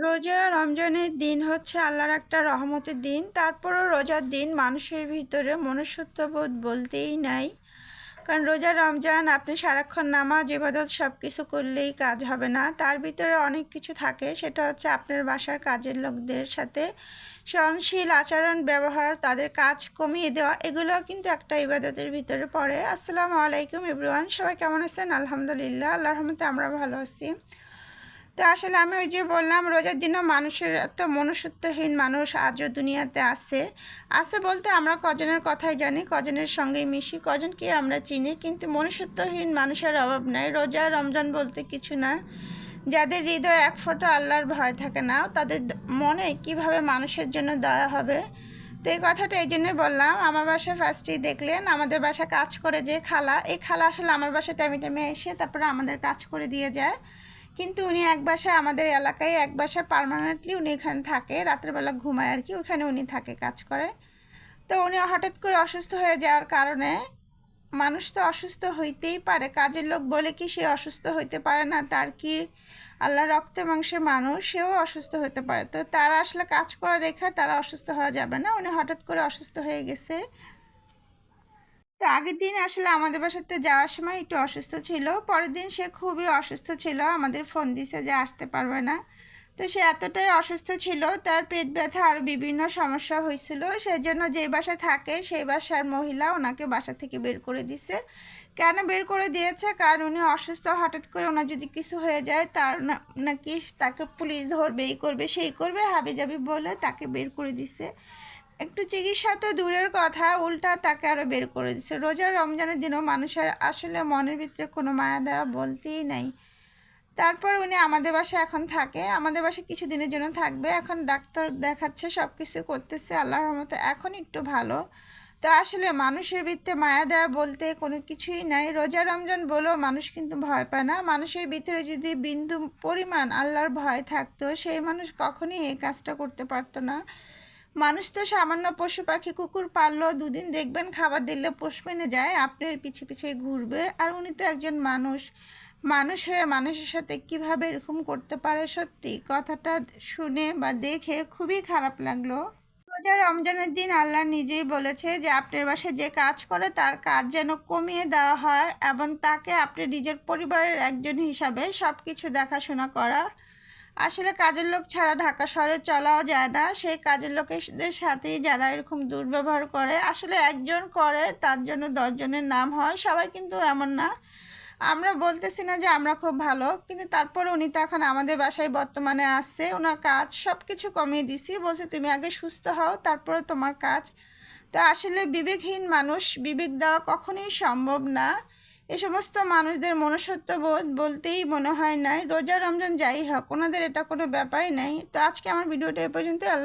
রোজা রমজানের দিন হচ্ছে আল্লাহর একটা রহমতের দিন। তারপরও রোজার দিন মানুষের ভিতরে মনুষ্যত্ববোধ বলতেই নাই। কারণ রোজা রমজান আপনি সারাক্ষণ নামাজ ইবাদত সব কিছু করলেই কাজ হবে না। তার ভিতরে অনেক কিছু থাকে, সেটা হচ্ছে আপনার বাসার কাজের লোকদের সাথে সহনশীল আচরণ ব্যবহার, তাদের কাজ কমিয়ে দেওয়া, এগুলোও কিন্তু একটা ইবাদতের ভিতরে পড়ে। আসসালামু আলাইকুম এভরিওয়ান, সবাই কেমন আছেন? আলহামদুলিল্লাহ, আল্লাহর রহমতে আমরা ভালো আছি। তো আসলে আমি ওই যে বললাম, রোজার দিনও মানুষের এত মনুষ্যত্বহীন মানুষ আজও দুনিয়াতে আছে। আছে বলতে আমরা কজনের কথাই জানি, কজনের সঙ্গেই মিশি, কজনকে আমরা চিনি, কিন্তু মনুষ্যত্বহীন মানুষের অভাব নাই। রোজা রমজান বলতে কিছু না, যাদের হৃদয়ে এক ফোঁটা আল্লাহর ভয় থাকে না, তাদের মনে কিভাবে মানুষের জন্য দয়া হবে। তো এই কথাটা এই জন্যই বললাম, আমার বাসায় ফার্স্টেই দেখলেন আমাদের বাসা কাজ করে যে খালা, এই খালা আসলে আমার বাসায় টাইমে টাইমে এসে তারপরে আমাদের কাজ করে দিয়ে যায়। কিন্তু উনি এক বাসায় আমাদের এলাকায়, এক বাসায় পার্মানেন্টলি উনি এখানে থাকে, রাত্রেবেলা ঘুমায় আর কি, ওখানে উনি থাকে, কাজ করে। তো উনি হঠাৎ করে অসুস্থ হয়ে যাওয়ার কারণে, মানুষ তো অসুস্থ হইতেই পারে, কাজের লোক বলে কি সে অসুস্থ হইতে পারে না? তার কি আল্লাহ রক্তে মাংসের মানুষ, সেও অসুস্থ হতে পারে। তো তারা আসলে কাজ করা দেখে তারা অসুস্থ হওয়া যাবে না, উনি হঠাৎ করে অসুস্থ হয়ে গেছে। তো আগের দিন আসলে আমাদের বাসাতে যাওয়ার সময় একটু অসুস্থ ছিল, পরের দিন সে খুবই অসুস্থ ছিল, আমাদের ফোন দিছে যে আসতে পারবে না। তো সে এতটাই অসুস্থ ছিল, তার পেট ব্যথা আরও বিভিন্ন সমস্যা হয়েছিল, সেই জন্য যেই বাসায় থাকে সেই বাসার মহিলা ওনাকে বাসা থেকে বের করে দিছে। কেন বের করে দিয়েছে? কারণ উনি অসুস্থ, হঠাৎ করে ওনার যদি কিছু হয়ে যায় তার নাকি তাকে পুলিশ ধরবে, এই করবে সেই করবে, হাবিজাবি বলে তাকে বের করে দিছে। একটু চিকিৎসা তো দূরের কথা, উল্টা তাকে আরও বের করে দিচ্ছে। রোজা রমজানের দিনও মানুষের আসলে মনের ভিতরে কোনো মায়া দেওয়া বলতেই নাই। তারপর উনি আমাদের বাসায় এখন থাকে, আমাদের বাসায় কিছু দিনের জন্য থাকবে, এখন ডাক্তার দেখাচ্ছে, সব কিছু করতেছে, আল্লাহর রহমতে এখন একটু ভালো। তো আসলে মানুষের ভিতরে মায়া দেওয়া বলতে কোনো কিছুই নাই। রোজা রমজান বলেও মানুষ কিন্তু ভয় পায় না। মানুষের ভিতরে যদি বিন্দু পরিমাণ আল্লাহর ভয় থাকতো, সেই মানুষ কখনই এই কাজটা করতে পারতো না। মানুষ তো সামান্য পশু পাখি, কুকুর পাললো, দুদিন দেখবেন খাবার দিলে পোষ মেনে যায়, আপনার পিছে পিছে ঘুরবে। আর উনি তো একজন মানুষ, মানুষ হয়ে মানুষের সাথে কিভাবে এরকম করতে পারে, সত্যি কথাটা শুনে বা দেখে খুবই খারাপ লাগলো। রোজা রমজানের দিন আল্লাহ নিজেই বলেছে যে আপনার বাসায় যে কাজ করে তার কাজ যেন কমিয়ে দেওয়া হয়, এবং তাকে আপনি নিজের পরিবারের একজন হিসাবে সব কিছু দেখাশোনা করা। আসলে কাজের লোক ছাড়া ঢাকা শহরে চলাও যায় না। সেই কাজের লোকেদের সাথেই যারা এরকম দুর্ব্যবহার করে, আসলে একজন করে তার জন্য 10 জনের নাম হয়, সবাই কিন্তু এমন না। আমরা বলতেছি না যে আমরা খুব ভালো, কিন্তু তারপরে উনি তো এখন আমাদের বাসায় বর্তমানে আসছে, ওনার কাজ সব কিছু কমিয়ে দিছি, বলছে তুমি আগে সুস্থ হও তারপরে তোমার কাজ। তো আসলে বিবেকহীন মানুষ বিবেক দেওয়া কখনোই সম্ভব না। এ সমস্ত মানুষদের মনুষ্যত্ববোধ বলতেই মনে হয় নাই। রোজা রমজান যাই হোক, ওনাদের এটা কোনো ব্যাপারই নাই। তো আজকে আমার ভিডিওটা এ পর্যন্ত। আল্লাহ।